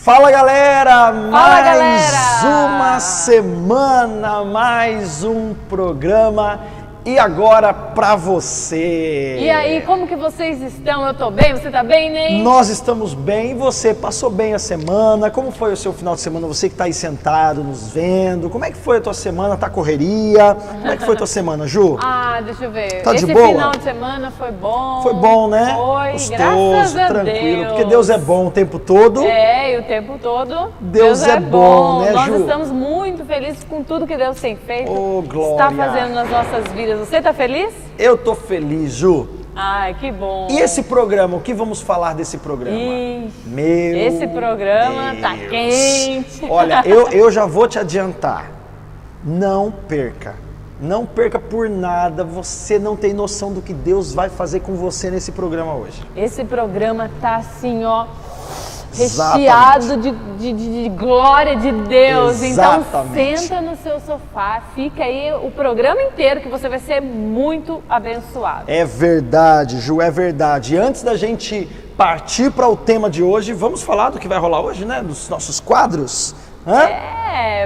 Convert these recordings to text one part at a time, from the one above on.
Fala galera, Fala, mais uma semana, mais um programa e agora pra você. E aí, como que vocês estão? Eu tô bem, você tá bem, Ney? Nós estamos bem, e você passou bem a semana? Como foi o seu final de semana? Você que tá aí sentado, nos vendo, como é que foi a tua semana? Tá correria? Como é que foi a tua semana, Ju? Ah, deixa eu ver. Tá de Esse boa? final de semana foi bom. Foi bom, né? Foi, gostoso, graças a tranquilo, Deus. porque Deus é bom o tempo todo. É, e o tempo todo. Deus é bom, né, Nós Ju? estamos muito felizes com tudo que Deus tem feito. Ô, glória. Está fazendo nas nossas vidas. Você tá feliz? Eu tô feliz, Ju. Ai, que bom. E esse programa, o que vamos falar desse programa? Esse programa tá quente. Olha, eu já vou te adiantar. Não perca. Não perca por nada. Você não tem noção do que Deus vai fazer com você nesse programa hoje. Esse programa tá assim, ó, recheado de glória de Deus. Exatamente. Então senta no seu sofá, fica aí o programa inteiro que você vai ser muito abençoado. É verdade, Ju, é verdade. E antes da gente partir para o tema de hoje, vamos falar do que vai rolar hoje, né? Dos nossos quadros. Hã?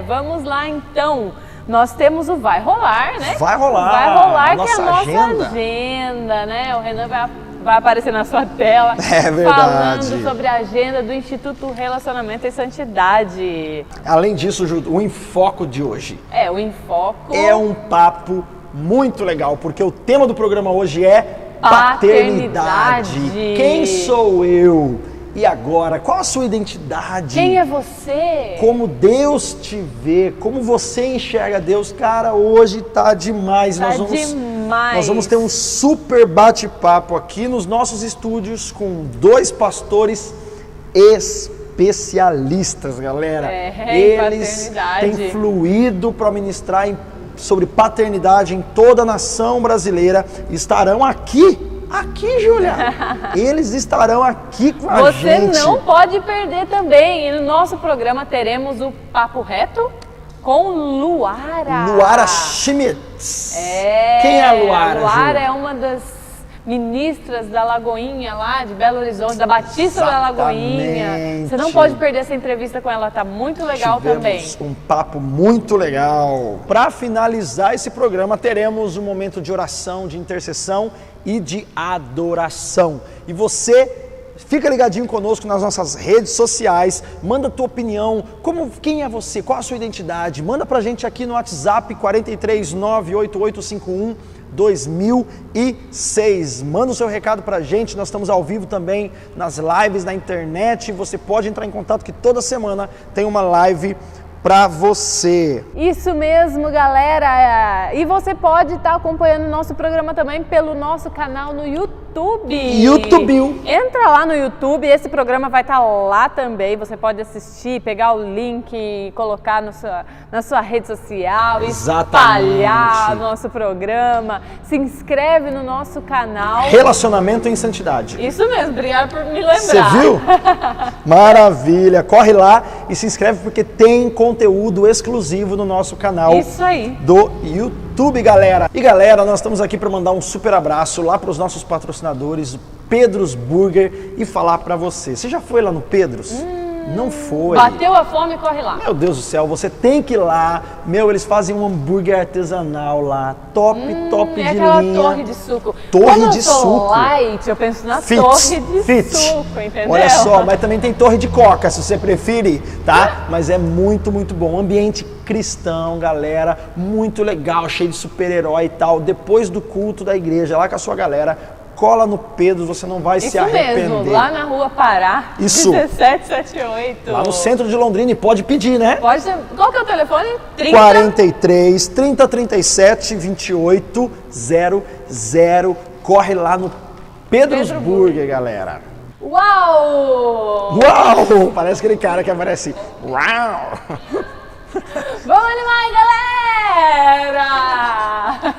Vamos lá então. Nós temos o Vai Rolar, né? Vai rolar. Vai rolar, Nossa que é a nossa agenda. agenda, né? O Renan vai aparecer na sua tela. É verdade. Falando sobre a agenda do Instituto Relacionamento e Santidade. Além disso, Ju, o enfoque de hoje O enfoque é um papo muito legal, porque o tema do programa hoje é paternidade. Paternidade. Quem sou eu? E agora? Qual a sua identidade? Quem é você? Como Deus te vê, como você enxerga Deus. Cara, hoje tá demais. Tá Nós vamos ter um super bate-papo aqui nos nossos estúdios com dois pastores especialistas, galera. Eles têm fluído para ministrar sobre paternidade em toda a nação brasileira. Estarão aqui, Júlia. Eles estarão aqui com a gente. Você não pode perder também. E no nosso programa teremos o Papo Reto com Luara. Luara Schmitz. Quem é a Luara, Luara Ju? é uma das ministras da Lagoinha lá de Belo Horizonte, da Batista da Lagoinha. Você não pode perder essa entrevista com ela, tá muito legal também. Um papo muito legal. Para finalizar esse programa, teremos um momento de oração, de intercessão e de adoração. E você fica ligadinho conosco nas nossas redes sociais, manda a tua opinião, quem é você, qual a sua identidade, manda pra gente aqui no WhatsApp 43988512006. Manda o seu recado pra gente, nós estamos ao vivo também nas lives na internet, você pode entrar em contato que toda semana tem uma live para você. Isso mesmo, galera! E você pode estar acompanhando o nosso programa também pelo nosso canal no YouTube. Entra lá no YouTube, esse programa vai estar lá também. Você pode assistir, pegar o link, colocar na sua rede social, espalhar o nosso programa. Se inscreve no nosso canal. Relacionamento em Santidade. Isso mesmo, obrigada por me lembrar. Você viu? Maravilha! Corre lá e se inscreve porque tem conteúdo exclusivo no nosso canal. Isso aí. Do YouTube, galera. E galera, nós estamos aqui para mandar um super abraço lá para os nossos patrocinadores, Pedro's Burger, e falar para você. Você já foi lá no Pedro's? Não foi. Bateu a fome, corre lá. Meu Deus do céu, você tem que ir lá. Eles fazem um hambúrguer artesanal lá. Top de aquela linha. torre de suco. Torre de suco. Light, eu penso na torre de suco, entendeu? Olha só, mas também tem torre de coca, se você preferir, tá? Mas é muito, muito bom. Ambiente cristão, galera, muito legal, cheio de super-herói e tal. Depois do culto da igreja, lá com a sua galera, cola no Pedro, você não vai se arrepender. Isso mesmo, lá na Rua Pará, 1778. Lá no centro de Londrina, e pode pedir, né? Pode ser. Qual que é o telefone? 43 3037 2800. Corre lá no Pedro's Burger, galera. Uau! Uau! Parece aquele cara que aparece. Uau! Vamos animar, galera!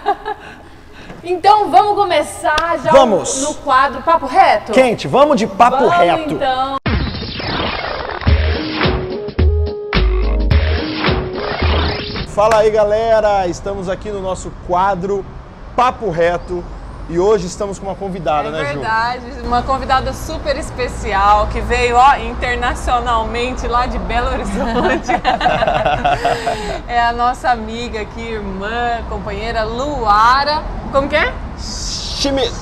Então vamos começar já no quadro Papo Reto? Quente, vamos de Papo Reto. Então. Fala aí, galera, estamos aqui no nosso quadro Papo Reto E hoje estamos com uma convidada, né, Ju? É verdade, uma convidada super especial que veio, internacionalmente lá de Belo Horizonte. É a nossa amiga aqui, irmã, companheira Luara. Como que é? Schmidt.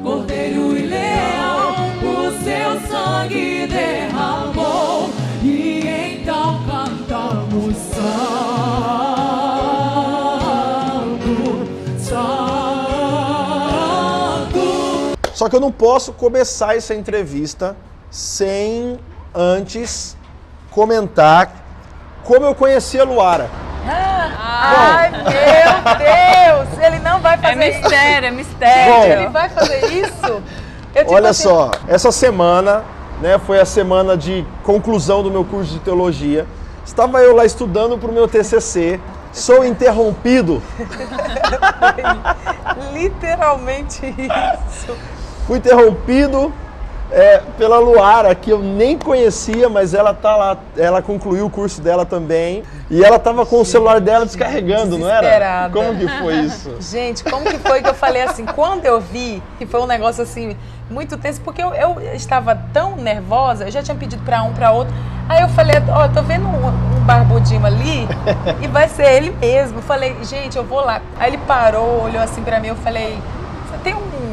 Cordeiro e leão, o seu sangue derramou, e então cantamos santo. Só que eu não posso começar essa entrevista sem antes comentar como eu conheci a Luara. Ai, meu Deus! Ele não vai fazer É mistério. Bom, Ele vai fazer isso? Olha só, essa semana, né, foi a semana de conclusão do meu curso de teologia. Estava eu lá estudando para o meu TCC, sou interrompido. Literalmente isso. Fui interrompido pela Luara, que eu nem conhecia, mas ela tá lá, ela concluiu o curso dela também. E ela tava com o celular dela descarregando, não era? Desesperada. Como que foi isso? Gente, como que foi que eu falei assim? Quando eu vi, que foi um negócio assim, muito tenso, porque eu estava tão nervosa, eu já tinha pedido para um, para outro. Aí eu falei, tô vendo um barbudinho ali e vai ser ele mesmo. Eu falei, gente, eu vou lá. Aí ele parou, olhou assim para mim, eu falei, você tem um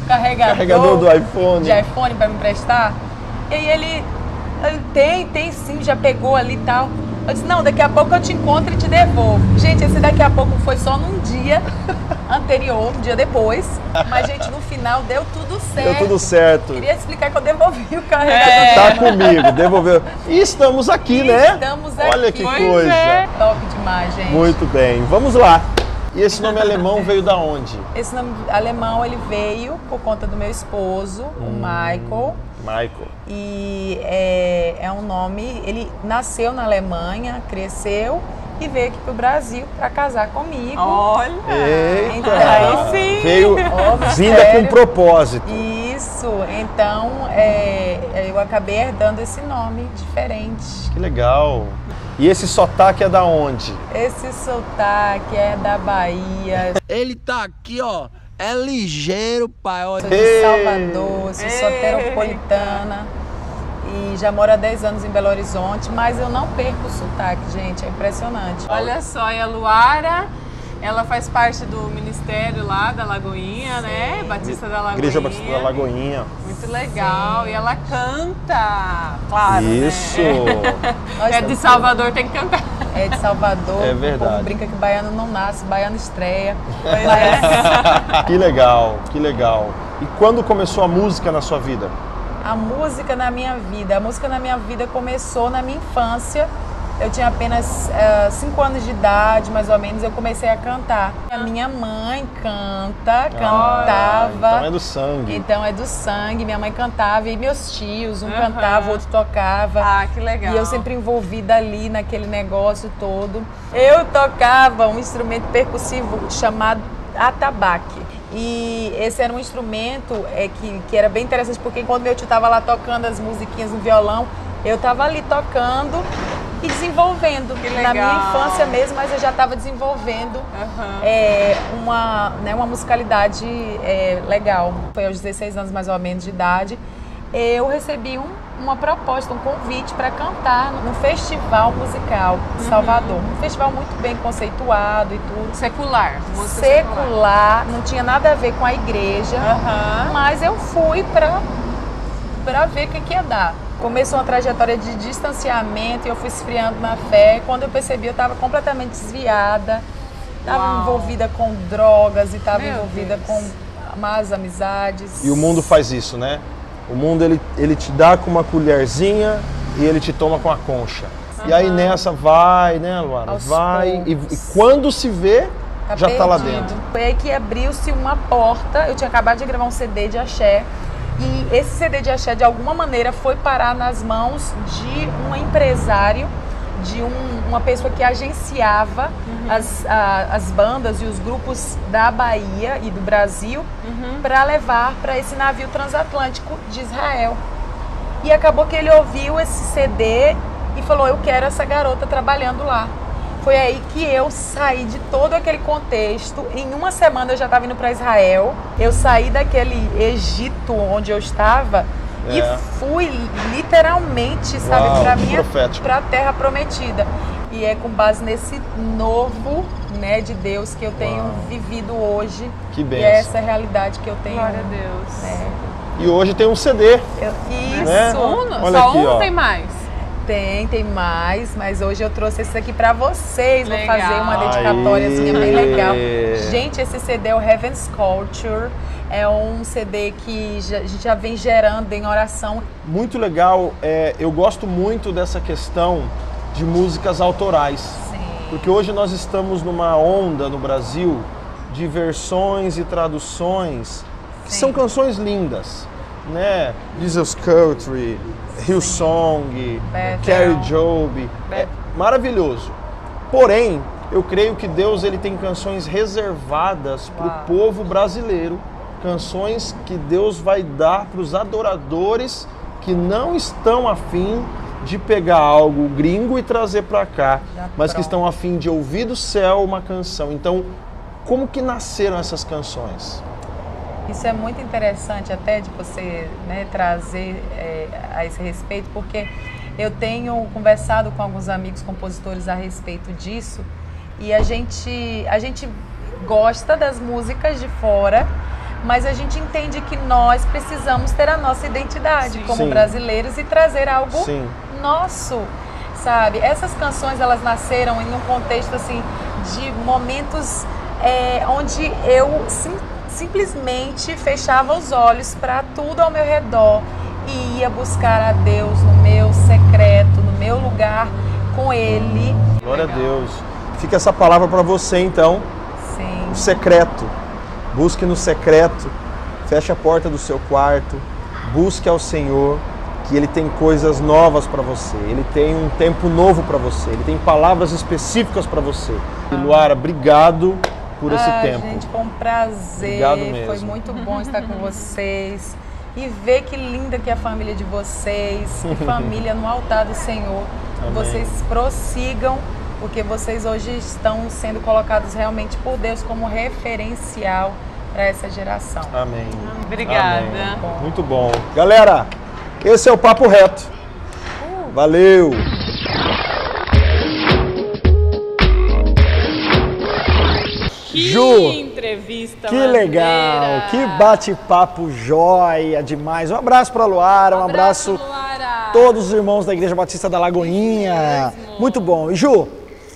Carregador do iPhone. De iPhone para me emprestar? E aí ele tem sim, já pegou ali e tal. Eu disse, não, daqui a pouco eu te encontro e te devolvo. Gente, esse daqui a pouco foi só num dia anterior, um dia depois. Mas, gente, no final deu tudo certo. Deu tudo certo. Queria explicar que eu devolvi o carregador. Tá comigo, devolveu. E estamos aqui, né? Estamos aqui. Olha que Pois coisa. é. Top demais, gente. Muito bem, vamos lá. E esse nome alemão veio da onde? Esse nome alemão, ele veio por conta do meu esposo, o Michael. Michael. E é um nome, ele nasceu na Alemanha, cresceu e veio aqui pro Brasil para casar comigo. Olha! Eita! Aí sim. Veio vinda sério. com propósito. Isso, então eu acabei herdando esse nome diferente. Que legal. E esse sotaque é da onde? Esse sotaque é da Bahia, Ele tá aqui, ó. É ligeiro, pai. Ó. sou de Salvador, sou soteropolitana e já moro há 10 anos em Belo Horizonte, mas eu não perco o sotaque, gente, é impressionante. Olha só, e a Luara, ela faz parte do ministério lá da Lagoinha, né? Batista da Lagoinha. Igreja Batista da Lagoinha. Muito legal. Sim. E ela canta, claro. Isso! Né? É de Salvador, tem que cantar. É de Salvador, É verdade. o povo brinca que baiano não nasce, baiano estreia. Que legal, que legal. E quando começou a música na sua vida? A música na minha vida começou na minha infância. Eu tinha apenas 5 anos de idade, mais ou menos, eu comecei a cantar. A minha mãe cantava. Então é do sangue. Então é do sangue, minha mãe cantava e meus tios, um cantava, outro tocava. Ah, que legal. E eu sempre envolvida ali naquele negócio todo. Eu tocava um instrumento percussivo chamado atabaque. E esse era um instrumento que era bem interessante, porque quando meu tio estava lá tocando as musiquinhas no violão, eu estava ali tocando e desenvolvendo. Que legal. Na minha infância mesmo, mas eu já estava desenvolvendo uma musicalidade legal. Foi aos 16 anos mais ou menos de idade. Eu recebi uma proposta, um convite para cantar num festival musical de Salvador. Um festival muito bem conceituado e tudo. Secular. Música Secular, não tinha nada a ver com a igreja, mas eu fui para ver o que ia dar. Começou uma trajetória de distanciamento e eu fui esfriando na fé. Quando eu percebi, eu estava completamente desviada, estava envolvida com drogas e estava envolvida com más amizades. E o mundo faz isso, né? O mundo ele te dá com uma colherzinha e ele te toma com a concha. E aí nessa vai, né, Luara? Aos Vai e poucos. quando se vê, já tá lá dentro. Foi aí que abriu-se uma porta. Eu tinha acabado de gravar um CD de axé. E esse CD de axé, de alguma maneira, foi parar nas mãos de um empresário, de uma pessoa que agenciava as bandas e os grupos da Bahia e do Brasil para levar para esse navio transatlântico de Israel. E acabou que ele ouviu esse CD e falou, eu quero essa garota trabalhando lá. Foi aí que eu saí de todo aquele contexto. Em uma semana eu já estava indo para Israel. Eu saí daquele Egito onde eu estava e fui literalmente, sabe, para a Terra Prometida. E é com base nesse novo, né, de Deus que eu tenho vivido hoje. Que bênção. E é essa realidade que eu tenho. Glória a Deus. Né? E hoje tem um CD. Isso. Né? Só Olha aqui, um ó. tem mais. Tem mais, mas hoje eu trouxe esse aqui pra vocês. Legal. Vou fazer uma dedicatóriazinha bem legal. Gente, esse CD é o Heaven's Culture. É um CD que a gente já vem gerando em oração. Muito legal. Eu gosto muito dessa questão de músicas autorais. Sim. Porque hoje nós estamos numa onda no Brasil de versões e traduções que são canções lindas, né? Jesus Country, Hillsong, Carrie Job, é maravilhoso. Porém, eu creio que Deus ele tem canções reservadas para o povo brasileiro, canções que Deus vai dar para os adoradores que não estão afim de pegar algo gringo e trazer para cá, mas que estão afim de ouvir do céu uma canção. Então, como que nasceram essas canções? Isso é muito interessante até de você, né, trazer a esse respeito, porque eu tenho conversado com alguns amigos compositores a respeito disso e a gente gosta das músicas de fora, mas a gente entende que nós precisamos ter a nossa identidade como brasileiros e trazer algo nosso, sabe? Essas canções elas nasceram em um contexto assim de momentos onde eu simplesmente fechava os olhos para tudo ao meu redor e ia buscar a Deus no meu secreto, no meu lugar com Ele. Glória a Deus. Fica essa palavra para você então. Sim. O secreto. Busque no secreto. Feche a porta do seu quarto. Busque ao Senhor, que Ele tem coisas novas para você. Ele tem um tempo novo para você. Ele tem palavras específicas para você. E Luara, obrigado por esse tempo. Gente, foi um prazer. Obrigado mesmo. Foi muito bom estar com vocês e ver que linda que é a família de vocês, que família no altar do Senhor. Amém. Vocês prossigam, porque vocês hoje estão sendo colocados realmente por Deus como referencial para essa geração. Amém. Obrigada. Amém. Muito bom. Galera, esse é o Papo Reto. Valeu! Ju, entrevista que legal, que bate-papo jóia demais. Um abraço para a Luara, um abraço a todos os irmãos da Igreja Batista da Lagoinha. Muito bom. E Ju,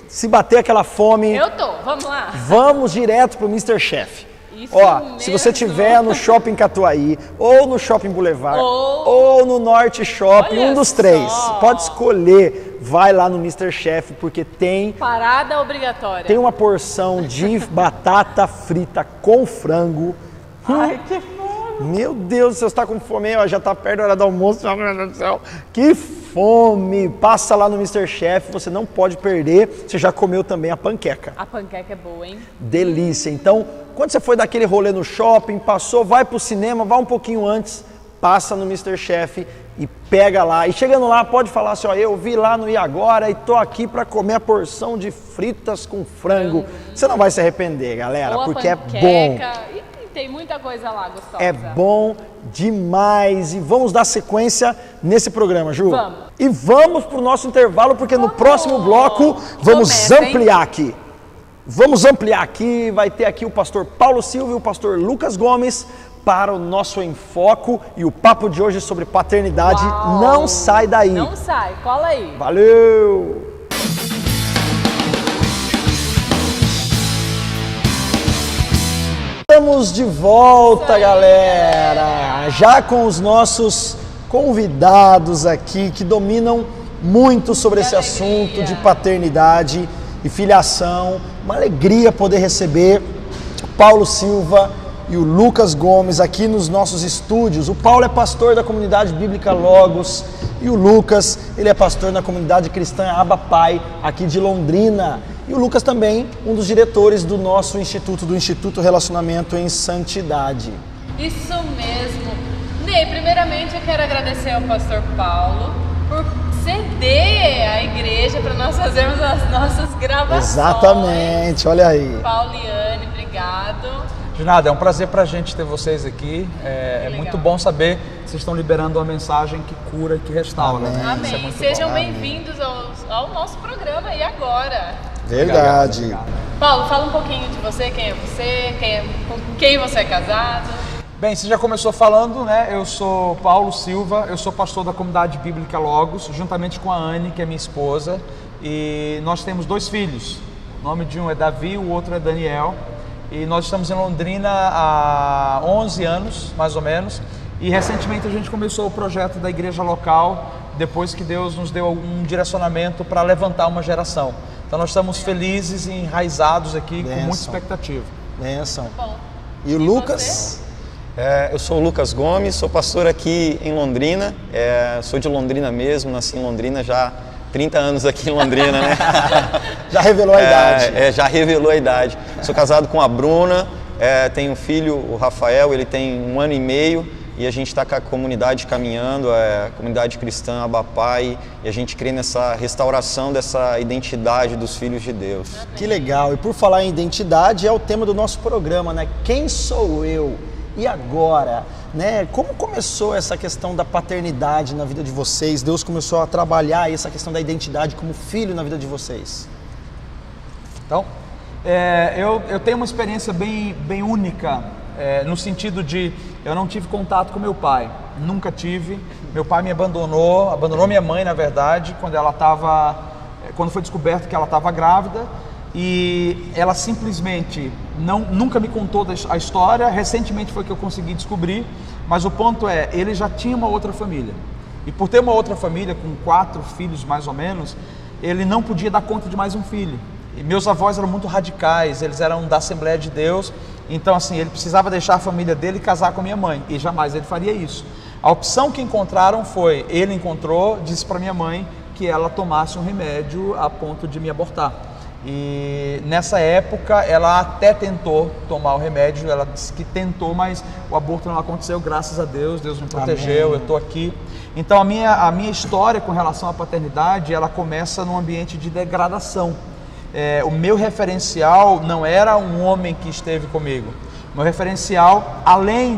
se bater aquela fome... Eu tô, vamos lá. Vamos direto pro Mr. Chef. Isso Ó, mesmo. se você estiver no Shopping Catuaí, ou no Shopping Boulevard, ou no Norte Shopping, Olha um dos três, só. pode escolher. Vai lá no Mr. Chef, porque tem Parada obrigatória. uma porção de batata frita com frango. Ai, que fome! Meu Deus, você está com fome, ó, já está perto da hora do almoço. Meu Deus do céu. Que fome! Passa lá no Mr. Chef, você não pode perder. Você já comeu também a panqueca. A panqueca é boa, hein? Delícia. Então, quando você foi daquele rolê no shopping, passou, vai pro cinema, vai um pouquinho antes, passa no Mr. Chef e pega lá. E chegando lá, pode falar assim, ó, eu vi lá no E Agora e tô aqui para comer a porção de fritas com frango. Você não vai se arrepender, galera, Boa porque panqueca. é bom. E tem muita coisa lá gostosa. É bom demais. E vamos dar sequência nesse programa, Ju. Vamos. E vamos pro nosso intervalo, porque no próximo bloco vamos Começa, hein? ampliar aqui. Vamos ampliar aqui, vai ter aqui o pastor Paulo Silva e o pastor Lucas Gomes para o nosso enfoque e o papo de hoje sobre paternidade. Uau. Não sai daí. Não sai, cola aí. Valeu! Estamos de volta, galera! Já com os nossos convidados aqui que dominam muito sobre esse assunto de paternidade e filiação. Uma alegria poder receber o Paulo Silva e o Lucas Gomes aqui nos nossos estúdios. O Paulo é pastor da comunidade bíblica Logos e o Lucas, ele é pastor na comunidade cristã Abba Pai, aqui de Londrina. E o Lucas também, um dos diretores do nosso instituto, do Instituto Relacionamento em Santidade. Isso mesmo. Ney, primeiramente eu quero agradecer ao pastor Paulo por ceder a igreja para nós fazermos as nossas gravações. Exatamente, olha aí. Pauliane, obrigado. De nada, é um prazer pra gente ter vocês aqui. É muito bom saber que vocês estão liberando uma mensagem que cura e que restaura. Né? Amém. Isso é muito Sejam bom. bem-vindos ao nosso programa aí agora. Verdade. Obrigado. Paulo, fala um pouquinho de você, quem é você, com quem você é casado. Bem, você já começou falando, né? Eu sou Paulo Silva, eu sou pastor da comunidade bíblica Logos, juntamente com a Anne, que é minha esposa, e nós temos 2 filhos. O nome de um é Davi, o outro é Daniel. E nós estamos em Londrina há 11 anos, mais ou menos, e recentemente a gente começou o projeto da igreja local, depois que Deus nos deu um direcionamento para levantar uma geração. Então nós estamos felizes e enraizados aqui, com muita expectativa. Benção. Bom, E o Lucas? Eu sou o Lucas Gomes, sou pastor aqui em Londrina, sou de Londrina mesmo, nasci em Londrina já 30 anos aqui em Londrina, né? Já revelou a idade. Já revelou a idade. Sou casado com a Bruna, tenho um filho, o Rafael, ele tem 1 ano e meio e a gente está com a comunidade caminhando, a comunidade cristã, Abba Pai, e a gente crê nessa restauração dessa identidade dos filhos de Deus. Que legal. E por falar em identidade, é o tema do nosso programa, né? Quem sou eu? E agora? Né? Como começou essa questão da paternidade na vida de vocês? Deus começou a trabalhar essa questão da identidade como filho na vida de vocês? Então, eu tenho uma experiência bem única, no sentido de eu não tive contato com meu pai, nunca tive. Meu pai me abandonou minha mãe, na verdade, quando foi descoberto que ela estava grávida, e ela simplesmente nunca me contou a história. Recentemente foi que eu consegui descobrir, mas o ponto é, ele já tinha uma outra família, e por ter uma outra família com 4 filhos mais ou menos, ele não podia dar conta de mais um filho. E meus avós eram muito radicais, eles eram da Assembleia de Deus, então assim, ele precisava deixar a família dele e casar com a minha mãe, e jamais ele faria isso. A opção que encontraram foi, ele encontrou, disse para minha mãe que ela tomasse um remédio a ponto de me abortar. E nessa época ela até tentou tomar o remédio, ela disse que tentou, mas o aborto não aconteceu, graças a Deus, Deus me protegeu. Amém. Eu estou aqui. Então a minha história com relação à paternidade, ela começa num ambiente de degradação. O meu referencial não era um homem que esteve comigo. O meu referencial, além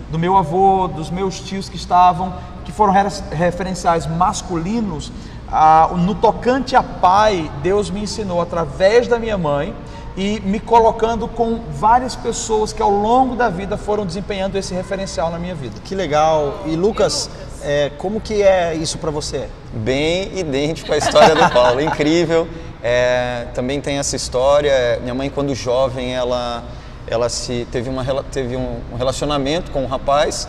do meu avô, dos meus tios que foram referenciais masculinos, no tocante a pai, Deus me ensinou através da minha mãe e me colocando com várias pessoas que ao longo da vida foram desempenhando esse referencial na minha vida. Que legal. E Lucas, como que é isso para você? Bem idêntico à história do Paulo, incrível. Também tem essa história. Minha mãe, quando jovem, ela teve um relacionamento com um rapaz.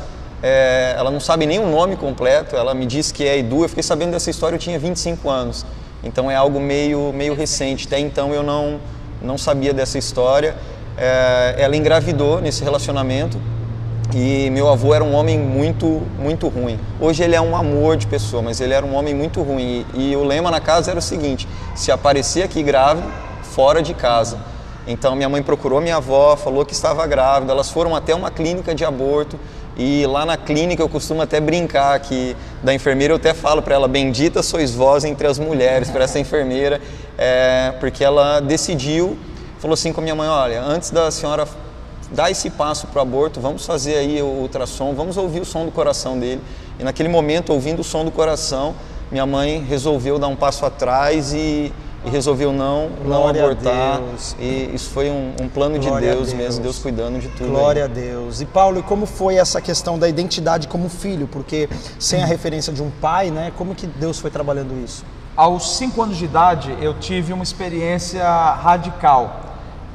Ela não sabe nem o nome completo, ela me disse que é Edu. Eu fiquei sabendo dessa história, eu tinha 25 anos, então é algo meio recente. Até então eu não sabia dessa história. Ela engravidou nesse relacionamento e meu avô era um homem muito, muito ruim. Hoje ele é um amor de pessoa, mas ele era um homem muito ruim, e o lema na casa era o seguinte: se aparecer aqui grávida, fora de casa. Então minha mãe procurou minha avó, falou que estava grávida, elas foram até uma clínica de aborto. E lá na clínica eu costumo até brincar que da enfermeira, eu até falo para ela: bendita sois vós entre as mulheres, para essa enfermeira, porque ela decidiu, falou assim com a minha mãe: olha, antes da senhora dar esse passo para o aborto, vamos fazer aí o ultrassom, vamos ouvir o som do coração dele. E naquele momento, ouvindo o som do coração, minha mãe resolveu dar um passo atrás e resolveu não abortar. E isso foi um plano de Deus mesmo, Deus cuidando de tudo. Glória a Deus. E Paulo, e como foi essa questão da identidade como filho? Porque sem a referência de um pai, né? Como que Deus foi trabalhando isso? Aos 5 anos de idade, eu tive uma experiência radical.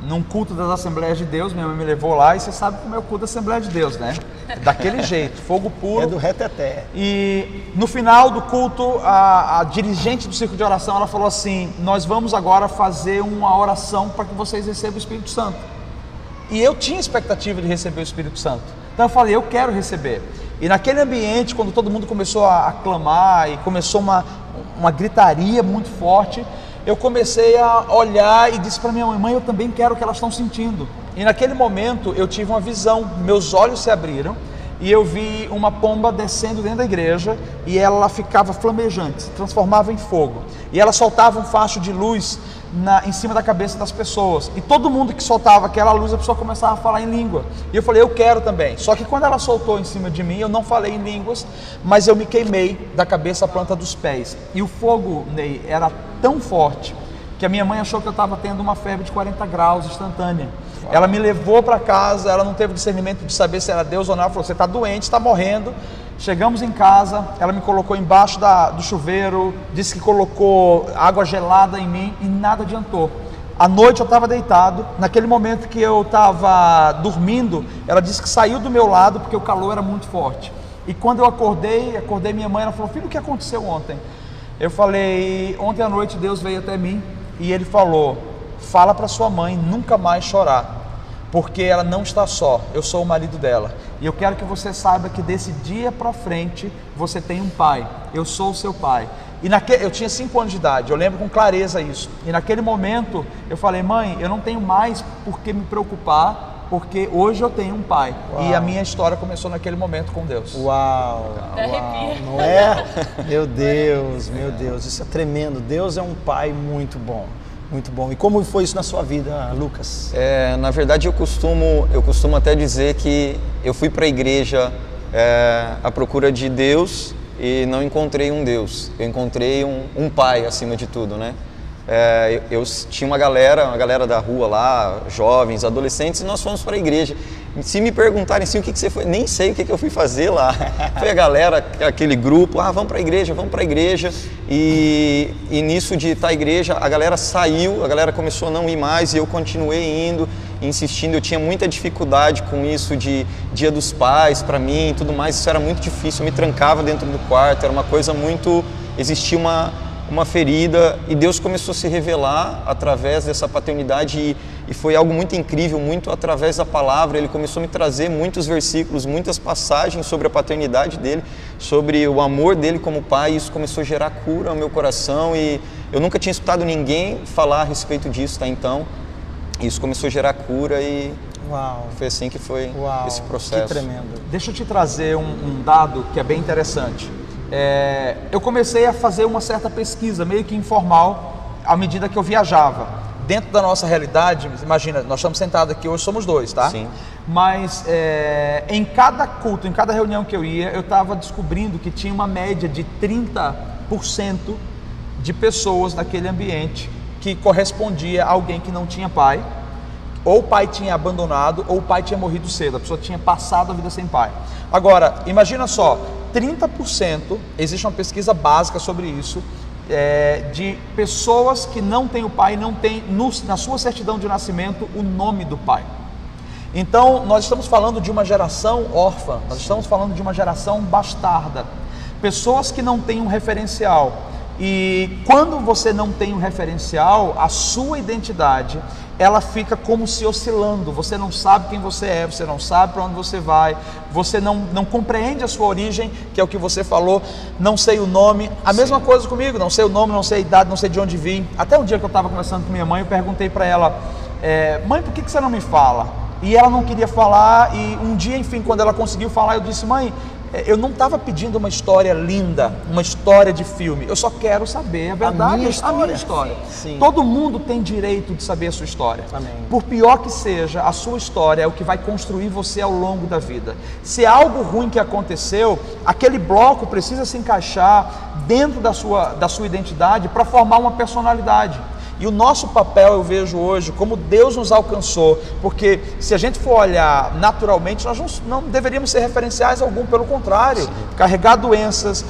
Num culto das Assembleias de Deus, minha mãe me levou lá, e você sabe como é o culto da Assembleia de Deus, né? Daquele jeito, fogo puro. É do reteté. E no final do culto, a dirigente do círculo de oração, ela falou assim: nós vamos agora fazer uma oração para que vocês recebam o Espírito Santo. E eu tinha expectativa de receber o Espírito Santo. Então eu falei: eu quero receber. E naquele ambiente, quando todo mundo começou a clamar e começou uma gritaria muito forte, eu comecei a olhar e disse para minha mãe: eu também quero o que elas estão sentindo. E naquele momento eu tive uma visão, meus olhos se abriram e eu vi uma pomba descendo dentro da igreja e ela ficava flamejante, se transformava em fogo. E ela soltava um facho de luz em cima da cabeça das pessoas. E todo mundo que soltava aquela luz, a pessoa começava a falar em língua. E eu falei, eu quero também. Só que quando ela soltou em cima de mim, eu não falei em línguas, mas eu me queimei da cabeça à planta dos pés. E o fogo, Ney, era tão forte que a minha mãe achou que eu estava tendo uma febre de 40 graus instantânea. Ela me levou para casa, ela não teve discernimento de saber se era Deus ou não. Ela falou, você está doente, está morrendo. Chegamos em casa, ela me colocou embaixo do chuveiro, disse que colocou água gelada em mim e nada adiantou. À noite eu estava deitado, naquele momento que eu estava dormindo, ela disse que saiu do meu lado porque o calor era muito forte. E quando eu acordei minha mãe, ela falou, filho, o que aconteceu ontem? Eu falei, ontem à noite Deus veio até mim e ele falou, fala para sua mãe nunca mais chorar, porque ela não está só, eu sou o marido dela. E eu quero que você saiba que desse dia para frente você tem um pai, eu sou o seu pai. E eu tinha 5 anos de idade, eu lembro com clareza isso. E naquele momento eu falei, mãe, eu não tenho mais por que me preocupar, porque hoje eu tenho um pai. Uau. E a minha história começou naquele momento com Deus. Uau, uau, não é? Meu Deus, isso é tremendo. Deus é um pai muito bom. Muito bom. E como foi isso na sua vida, Lucas? Na verdade, eu costumo até dizer que eu fui para a igreja à procura de Deus e não encontrei um Deus. Eu encontrei um pai, acima de tudo, né? Eu tinha uma galera da rua lá, jovens, adolescentes, e nós fomos para a igreja. Se me perguntarem assim, o que você foi, nem sei o que eu fui fazer lá. Foi a galera, aquele grupo, vamos para a igreja. E nisso de estar à igreja, a galera saiu, a galera começou a não ir mais e eu continuei indo, insistindo. Eu tinha muita dificuldade com isso de Dia dos Pais para mim e tudo mais. Isso era muito difícil, eu me trancava dentro do quarto, era uma coisa muito... Existia uma ferida e Deus começou a se revelar através dessa paternidade e foi algo muito incrível, muito através da palavra. Ele começou a me trazer muitos versículos, muitas passagens sobre a paternidade dele, sobre o amor dele como pai, e isso começou a gerar cura no meu coração e eu nunca tinha escutado ninguém falar a respeito disso até então. Isso começou a gerar cura e foi assim que foi esse processo. Que tremendo. Deixa eu te trazer um dado que é bem interessante. Eu comecei a fazer uma certa pesquisa, meio que informal, à medida que eu viajava. Dentro da nossa realidade, imagina, nós estamos sentados aqui, hoje somos 2, tá? Sim. Mas em cada culto, em cada reunião que eu ia, eu estava descobrindo que tinha uma média de 30% de pessoas naquele ambiente que correspondia a alguém que não tinha pai, ou o pai tinha abandonado, ou o pai tinha morrido cedo, a pessoa tinha passado a vida sem pai. Agora, imagina só, 30%, existe uma pesquisa básica sobre isso, de pessoas que não têm o pai, não tem na sua certidão de nascimento o nome do pai. Então nós estamos falando de uma geração órfã, nós estamos falando de uma geração bastarda, pessoas que não têm um referencial. E quando você não tem um referencial, a sua identidade ela fica como se oscilando. Você não sabe quem você é, você não sabe para onde você vai, você não compreende a sua origem, que é o que você falou, não sei o nome. A mesma coisa comigo, não sei o nome, não sei a idade, não sei de onde vim. Até um dia que eu estava conversando com minha mãe, eu perguntei para ela, mãe, por que você não me fala? E ela não queria falar, e um dia, enfim, quando ela conseguiu falar, eu disse, mãe, eu não estava pedindo uma história linda, uma história de filme, eu só quero saber a verdade, a minha história. Sim. Todo mundo tem direito de saber a sua história. Amém. Por pior que seja, a sua história é o que vai construir você ao longo da vida. Se é algo ruim que aconteceu, aquele bloco precisa se encaixar dentro da sua identidade para formar uma personalidade. E o nosso papel, eu vejo hoje, como Deus nos alcançou, porque se a gente for olhar naturalmente, nós não deveríamos ser referenciais algum, pelo contrário, sim, carregar doenças,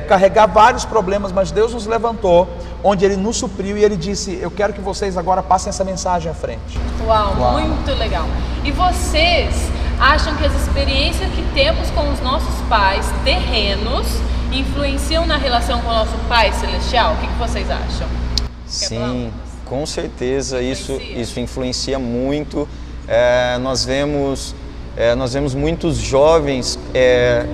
carregar vários problemas, mas Deus nos levantou, onde Ele nos supriu e Ele disse, eu quero que vocês agora passem essa mensagem à frente. Uau, muito legal. E vocês acham que as experiências que temos com os nossos pais terrenos influenciam na relação com o nosso Pai Celestial? O que vocês acham? Sim, com certeza isso influencia muito. Nós vemos muitos jovens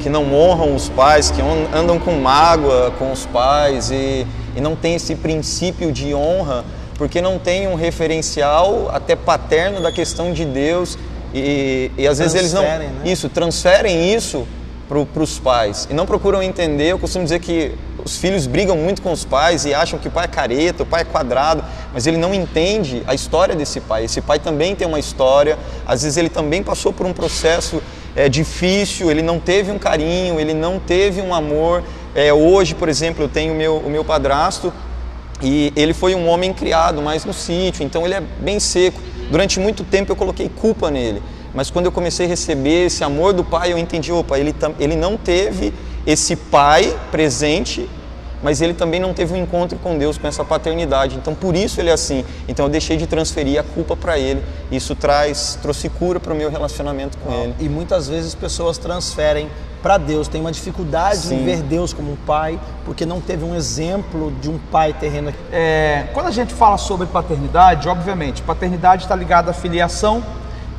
que não honram os pais, que andam com mágoa com os pais e não tem esse princípio de honra, porque não tem um referencial até paterno da questão de Deus e às vezes eles não transferem isso para os pais e não procuram entender. Eu costumo dizer que os filhos brigam muito com os pais e acham que o pai é careta, o pai é quadrado, mas ele não entende a história desse pai. Esse pai também tem uma história, às vezes ele também passou por um processo difícil, ele não teve um carinho, ele não teve um amor. Hoje, por exemplo, eu tenho o meu padrasto e ele foi um homem criado mais no sítio, então ele é bem seco. Durante muito tempo eu coloquei culpa nele, mas quando eu comecei a receber esse amor do pai, eu entendi, ele não teve esse pai presente, mas ele também não teve um encontro com Deus, com essa paternidade, então por isso ele é assim. Então eu deixei de transferir a culpa para ele, isso trouxe cura para o meu relacionamento com ele. E muitas vezes pessoas transferem para Deus, tem uma dificuldade em ver Deus como um pai, porque não teve um exemplo de um pai terreno aqui. Quando a gente fala sobre paternidade, obviamente, paternidade está ligada à filiação,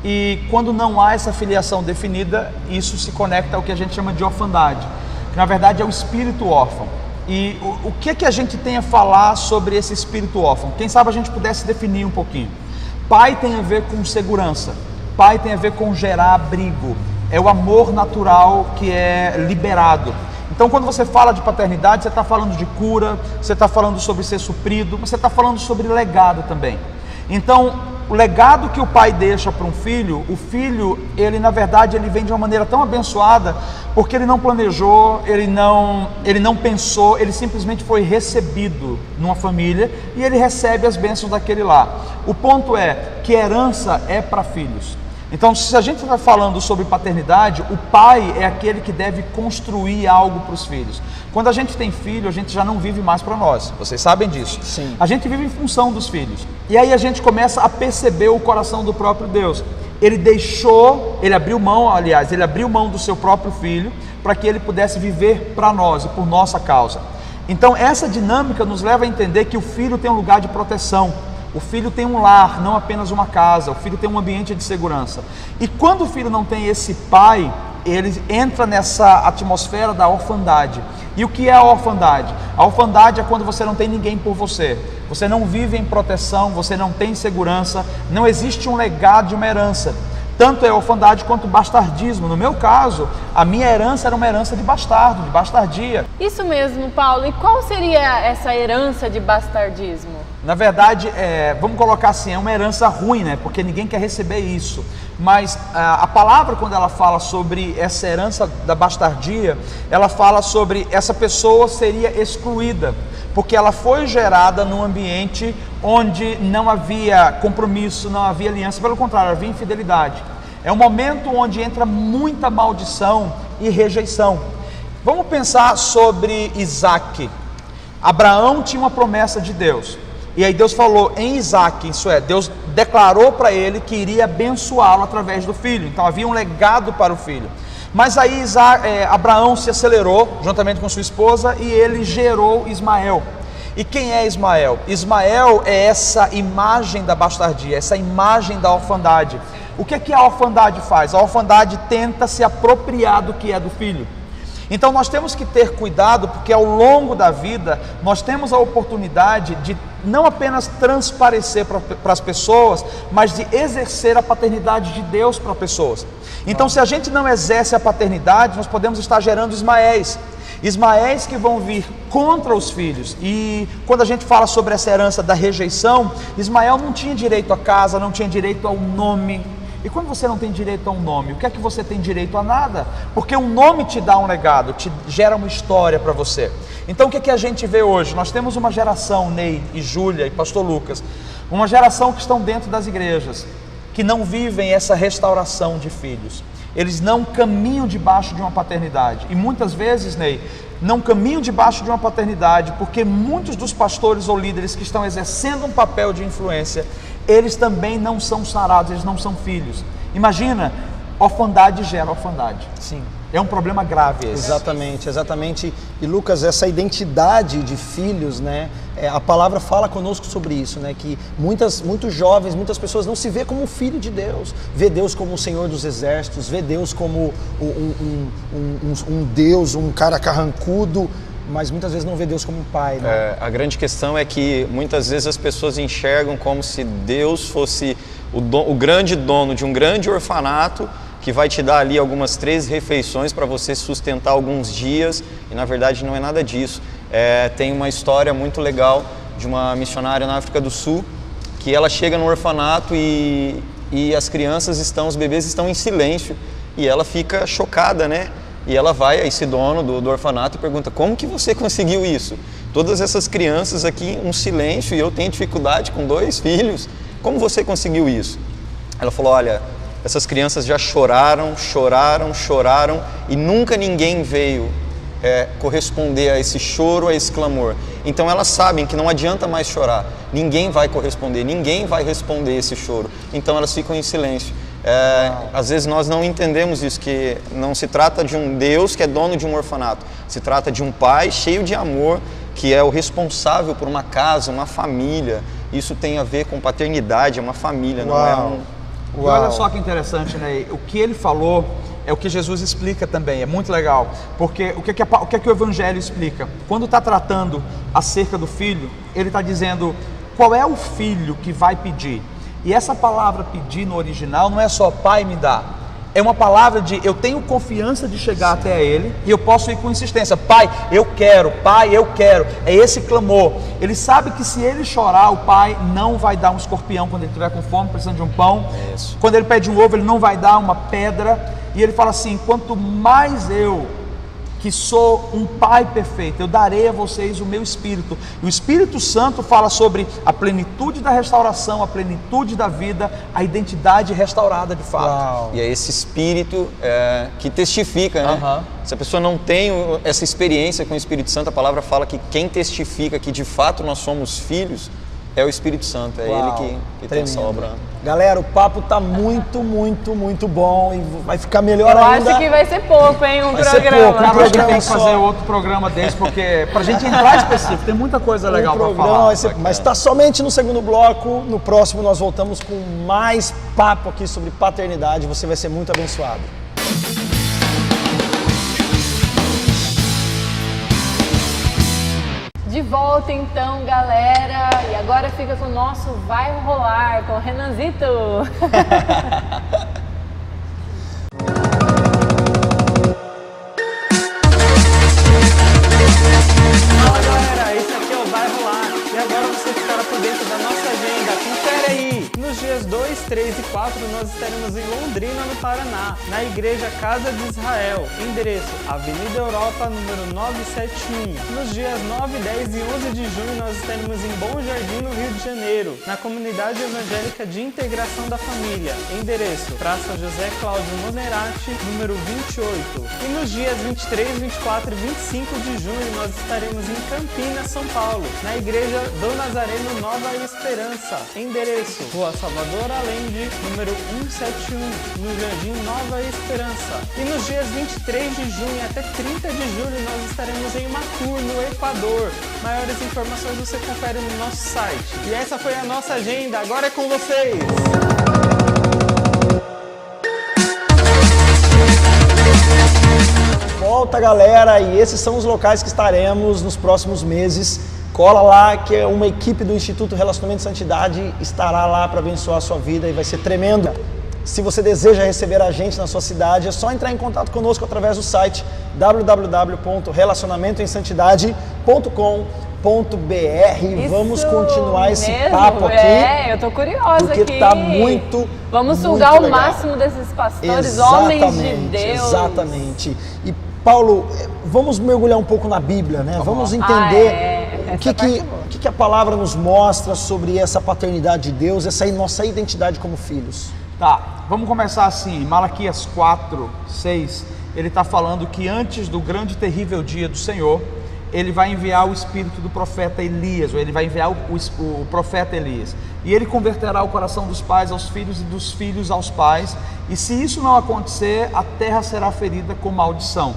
e quando não há essa filiação definida, isso se conecta ao que a gente chama de orfandade, que na verdade é o espírito órfão. E o que a gente tem a falar sobre esse espírito órfão? Quem sabe a gente pudesse definir um pouquinho. Pai tem a ver com segurança, pai tem a ver com gerar abrigo, é o amor natural que é liberado. Então quando você fala de paternidade, você está falando de cura, você está falando sobre ser suprido, você está falando sobre legado também. Então o legado que o pai deixa para um filho, o filho, ele na verdade ele vem de uma maneira tão abençoada, porque ele não planejou, ele não pensou, ele simplesmente foi recebido numa família e ele recebe as bênçãos daquele lá. O ponto é que herança é para filhos. Então, se a gente está falando sobre paternidade, o pai é aquele que deve construir algo para os filhos. Quando a gente tem filho, a gente já não vive mais para nós, vocês sabem disso. Sim. A gente vive em função dos filhos. E aí a gente começa a perceber o coração do próprio Deus. Ele abriu mão do seu próprio filho para que ele pudesse viver para nós e por nossa causa. Então, essa dinâmica nos leva a entender que o filho tem um lugar de proteção. O filho tem um lar, não apenas uma casa. O filho tem um ambiente de segurança. E quando o filho não tem esse pai, ele entra nessa atmosfera da orfandade. E o que é a orfandade? A orfandade é quando você não tem ninguém por você. Você não vive em proteção, você não tem segurança, não existe um legado de uma herança. Tanto é orfandade quanto bastardismo. No meu caso, a minha herança era uma herança de bastardo, de bastardia. Isso mesmo, Paulo. E qual seria essa herança de bastardismo? Na verdade, vamos colocar assim, é uma herança ruim, né? Porque ninguém quer receber isso. Mas a palavra, quando ela fala sobre essa herança da bastardia, ela fala sobre essa pessoa seria excluída, porque ela foi gerada num ambiente onde não havia compromisso, não havia aliança, pelo contrário, havia infidelidade. É um momento onde entra muita maldição e rejeição. Vamos pensar sobre Isaac. Abraão tinha uma promessa de Deus. E aí Deus falou em Isaac, isso é, Deus declarou para ele que iria abençoá-lo através do filho. Então havia um legado para o filho. Mas aí Abraão se acelerou juntamente com sua esposa e ele gerou Ismael. E quem é Ismael? Ismael é essa imagem da bastardia, essa imagem da orfandade. O que a orfandade faz? A orfandade tenta se apropriar do que é do filho. Então nós temos que ter cuidado, porque ao longo da vida nós temos a oportunidade de não apenas transparecer para as pessoas, mas de exercer a paternidade de Deus para pessoas. Então se a gente não exerce a paternidade, nós podemos estar gerando Ismaéis que vão vir contra os filhos. E quando a gente fala sobre essa herança da rejeição, Ismael não tinha direito à casa, não tinha direito ao nome. E quando você não tem direito a um nome, o que é que você tem direito a nada? Porque um nome te dá um legado, te gera uma história para você. Então o que a gente vê hoje? Nós temos uma geração, Ney e Júlia e Pastor Lucas, uma geração que estão dentro das igrejas, que não vivem essa restauração de filhos. Eles não caminham debaixo de uma paternidade. E muitas vezes, Ney, não caminham debaixo de uma paternidade porque muitos dos pastores ou líderes que estão exercendo um papel de influência, eles também não são sarados, eles não são filhos. Imagina, orfandade gera orfandade. Sim. É um problema grave esse. Exatamente. E Lucas, essa identidade de filhos, né? A palavra fala conosco sobre isso, né? Que muitos jovens, muitas pessoas não se vê como filho de Deus, vê Deus como o Senhor dos exércitos, vê Deus como um Deus, um cara carrancudo, mas muitas vezes não vê Deus como um pai, né? A grande questão é que muitas vezes as pessoas enxergam como se Deus fosse o grande dono de um grande orfanato, que vai te dar ali algumas 3 refeições para você sustentar alguns dias, e na verdade não é nada disso. Tem uma história muito legal de uma missionária na África do Sul, que ela chega no orfanato e as crianças os bebês estão em silêncio, e ela fica chocada, né? E ela vai a esse dono do orfanato e pergunta: como que você conseguiu isso? Todas essas crianças aqui, um silêncio, e eu tenho dificuldade com 2 filhos, como você conseguiu isso? Ela falou: olha, essas crianças já choraram, e nunca ninguém veio corresponder a esse choro, a esse clamor. Então elas sabem que não adianta mais chorar, ninguém vai corresponder, ninguém vai responder esse choro. Então elas ficam em silêncio. Às vezes nós não entendemos isso, que não se trata de um Deus que é dono de um orfanato, se trata de um pai cheio de amor, que é o responsável por uma casa, uma família. Isso tem a ver com paternidade, é uma família, não é um... E olha só que interessante, né? O que ele falou é o que Jesus explica também, é muito legal, porque o que o Evangelho explica? Quando está tratando acerca do filho, ele está dizendo qual é o filho que vai pedir. E essa palavra pedir no original não é só pai me dá, é uma palavra de eu tenho confiança de chegar até ele e eu posso ir com insistência. Pai, eu quero, é esse clamor. Ele sabe que se ele chorar, o pai não vai dar um escorpião quando ele estiver com fome, precisando de um pão. Isso. Quando ele pede um ovo, ele não vai dar uma pedra. E ele fala assim: quanto mais eu, que sou um pai perfeito, eu darei a vocês o meu Espírito. E o Espírito Santo fala sobre a plenitude da restauração, a plenitude da vida, a identidade restaurada de fato. Uau. E é esse Espírito que testifica, né? Se a pessoa não tem essa experiência com o Espírito Santo, a palavra fala que quem testifica que de fato nós somos filhos é o Espírito Santo, ele que tem essa obra. Galera, o papo tá muito bom e vai ficar melhor ainda. Eu acho que vai ser pouco, hein, vai programa. Ser pouco, cara, acho que tem que fazer outro programa desse, porque pra gente entrar específico, tem muita coisa legal pra falar. Vai ser, mas tá somente no segundo bloco. No próximo nós voltamos com mais papo aqui sobre paternidade. Você vai ser muito abençoado. De volta então, galera, e agora fica com o nosso Vai Rolar, com o Renanzito. Fala galera, esse aqui é o Vai Rolar, e agora você ficará por dentro da nossa agenda. Confere aí! Nos dias 2, 3 e 4 nós estaremos em Londrina, no Paraná, na Igreja Casa de Israel, endereço Avenida Europa, número 971. Nos dias 9, 10 e 11 de junho nós estaremos em Bom Jardim, no Rio de Janeiro, na Comunidade Evangélica de Integração da Família, endereço Praça José Cláudio Monerati, número 28. E nos dias 23, 24 e 25 de junho nós estaremos em Campinas, São Paulo, na Igreja do Nazareno Nova Esperança, endereço Rua Salvador Allende, número 171, no Jardim Nova Esperança. E nos dias 23 de junho até 30 de julho nós estaremos em Macur, no Equador. Maiores informações você confere no nosso site. E essa foi a nossa agenda, agora é com vocês! Volta, galera, e esses são os locais que estaremos nos próximos meses. Cola lá, que é uma equipe do Instituto Relacionamento e Santidade estará lá para abençoar a sua vida e vai ser tremendo. Se você deseja receber a gente na sua cidade, é só entrar em contato conosco através do site www.relacionamentoemsantidade.com.br. Vamos continuar esse papo aqui. Eu tô curiosa porque aqui. Tá muito Vamos muito sugar legal. O máximo desses pastores, homens de Deus. Exatamente. E Paulo, vamos mergulhar um pouco na Bíblia, né? Vamos entender o que a palavra nos mostra sobre essa paternidade de Deus, essa nossa identidade como filhos. Tá, vamos começar assim. Malaquias 4, 6, ele está falando que antes do grande e terrível dia do Senhor, ele vai enviar o espírito do profeta Elias, ou ele vai enviar o profeta Elias. E ele converterá o coração dos pais aos filhos e dos filhos aos pais. E se isso não acontecer, a terra será ferida com maldição.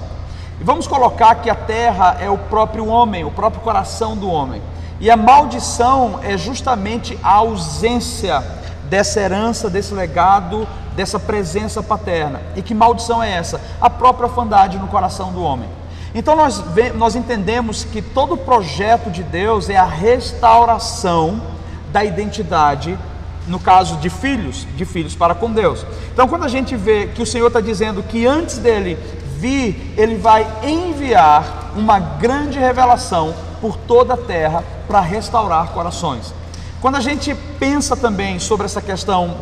E vamos colocar que a terra é o próprio homem, o próprio coração do homem. E a maldição é justamente a ausência dessa herança, desse legado, dessa presença paterna. E que maldição é essa? A própria orfandade no coração do homem. Então nós entendemos que todo o projeto de Deus é a restauração da identidade no caso de filhos para com Deus. Então, quando a gente vê que o Senhor está dizendo que antes dele vir, ele vai enviar uma grande revelação por toda a terra para restaurar corações. Quando a gente pensa também sobre essa questão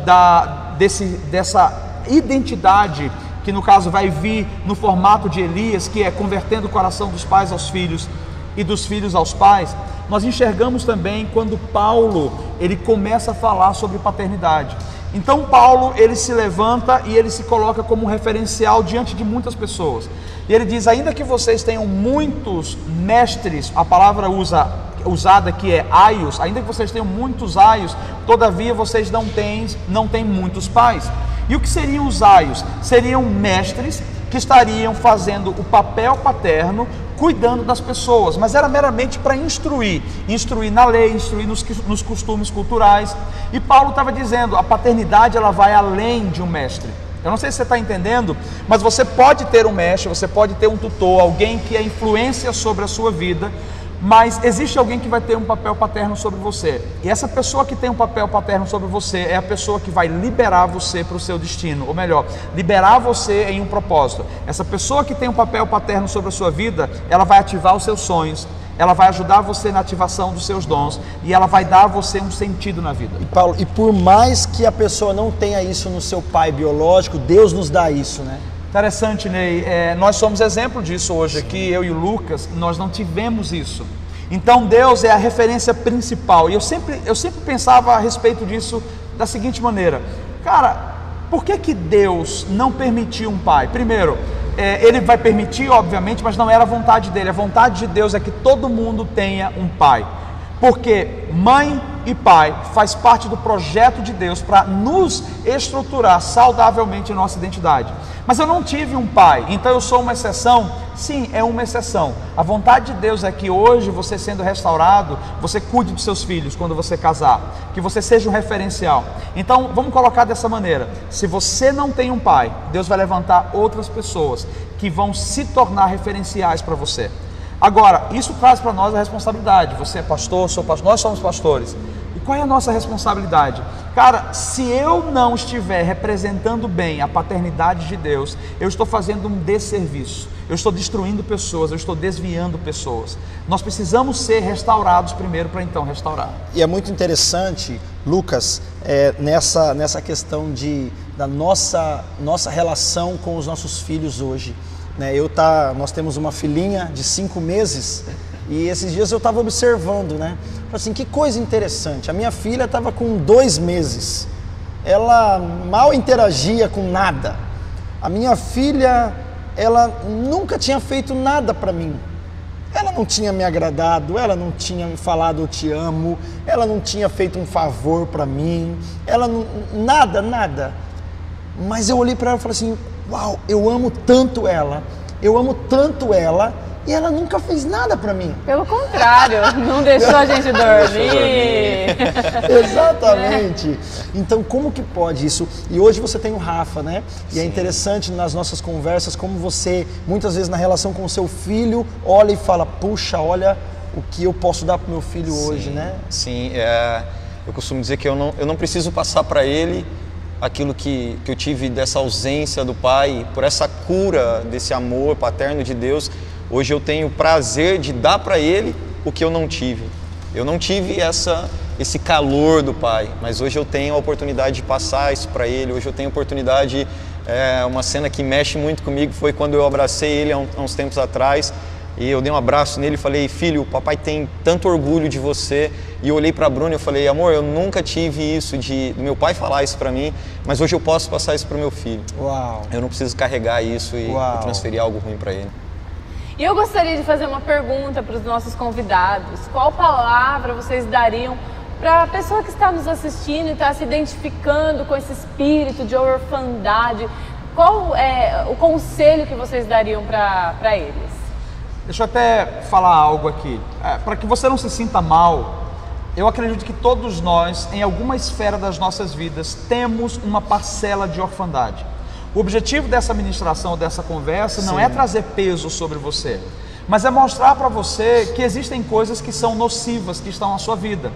dessa identidade, que no caso vai vir no formato de Elias, que é convertendo o coração dos pais aos filhos e dos filhos aos pais, nós enxergamos também quando Paulo ele começa a falar sobre paternidade. Então Paulo ele se levanta e ele se coloca como um referencial diante de muitas pessoas. E ele diz: ainda que vocês tenham muitos mestres, a palavra usada que é aios, ainda que vocês tenham muitos aios, todavia vocês não têm muitos pais. E o que seriam os aios? Seriam mestres que estariam fazendo o papel paterno, cuidando das pessoas, mas era meramente para instruir na lei, instruir nos costumes culturais. E Paulo estava dizendo, a paternidade ela vai além de um mestre. Eu não sei se você está entendendo, mas você pode ter um mestre, você pode ter um tutor, alguém que é influência sobre a sua vida, mas existe alguém que vai ter um papel paterno sobre você. E essa pessoa que tem um papel paterno sobre você é a pessoa que vai liberar você para o seu destino, ou melhor, liberar você em um propósito. Essa pessoa que tem um papel paterno sobre a sua vida, ela vai ativar os seus sonhos, ela vai ajudar você na ativação dos seus dons e ela vai dar a você um sentido na vida. E Paulo, e por mais que a pessoa não tenha isso no seu pai biológico, Deus nos dá isso, né? Interessante, Ney, nós somos exemplo disso hoje aqui, eu e o Lucas, nós não tivemos isso. Então Deus é a referência principal, e eu sempre pensava a respeito disso da seguinte maneira: cara, por que Deus não permitiu um pai? Primeiro, ele vai permitir, obviamente, mas não era a vontade dele. A vontade de Deus é que todo mundo tenha um pai, porque mãe e pai faz parte do projeto de Deus para nos estruturar saudavelmente a nossa identidade. Mas eu não tive um pai, então eu sou uma exceção? Sim, é uma exceção. A vontade de Deus é que hoje, você sendo restaurado, você cuide dos seus filhos quando você casar, que você seja um referencial. Então, vamos colocar dessa maneira: se você não tem um pai, Deus vai levantar outras pessoas que vão se tornar referenciais para você. Agora, isso traz para nós a responsabilidade. Você é pastor, sou pastor, nós somos pastores. E qual é a nossa responsabilidade? Cara, se eu não estiver representando bem a paternidade de Deus, eu estou fazendo um desserviço. Eu estou destruindo pessoas, eu estou desviando pessoas. Nós precisamos ser restaurados primeiro para então restaurar. E é muito interessante, Lucas, nessa questão da nossa relação com os nossos filhos hoje. Nós temos uma filhinha de 5 meses e esses dias eu estava observando, né? Assim, que coisa interessante. A minha filha estava com 2 meses. Ela mal interagia com nada. A minha filha, ela nunca tinha feito nada para mim. Ela não tinha me agradado, ela não tinha me falado eu te amo, ela não tinha feito um favor para mim, nada. Mas eu olhei para ela e falei assim: uau, eu amo tanto ela, e ela nunca fez nada pra mim. Pelo contrário, não deixou a gente dormir. Exatamente. Então, como que pode isso? E hoje você tem o Rafa, né? E sim, é interessante nas nossas conversas como você, muitas vezes na relação com o seu filho, olha e fala: puxa, olha o que eu posso dar pro meu filho hoje, né? Sim, eu costumo dizer que eu não preciso passar para ele aquilo que eu tive dessa ausência do pai, por essa cura desse amor paterno de Deus. Hoje eu tenho o prazer de dar para ele o que eu não tive. Eu não tive esse calor do pai, mas hoje eu tenho a oportunidade de passar isso para ele. Hoje eu tenho a oportunidade, uma cena que mexe muito comigo foi quando eu abracei ele há uns tempos atrás. E eu dei um abraço nele e falei: filho, o papai tem tanto orgulho de você. E eu olhei para a Bruna e eu falei: amor, eu nunca tive isso do meu pai falar isso para mim, mas hoje eu posso passar isso para o meu filho. Uau. Eu não preciso carregar isso e transferir algo ruim para ele. E eu gostaria de fazer uma pergunta para os nossos convidados. Qual palavra vocês dariam para a pessoa que está nos assistindo e está se identificando com esse espírito de orfandade? Qual é o conselho que vocês dariam para eles? Deixa eu até falar algo aqui. Para que você não se sinta mal, eu acredito que todos nós, em alguma esfera das nossas vidas, temos uma parcela de orfandade. O objetivo dessa ministração, dessa conversa, não é trazer peso sobre você, mas é mostrar para você que existem coisas que são nocivas, que estão na sua vida.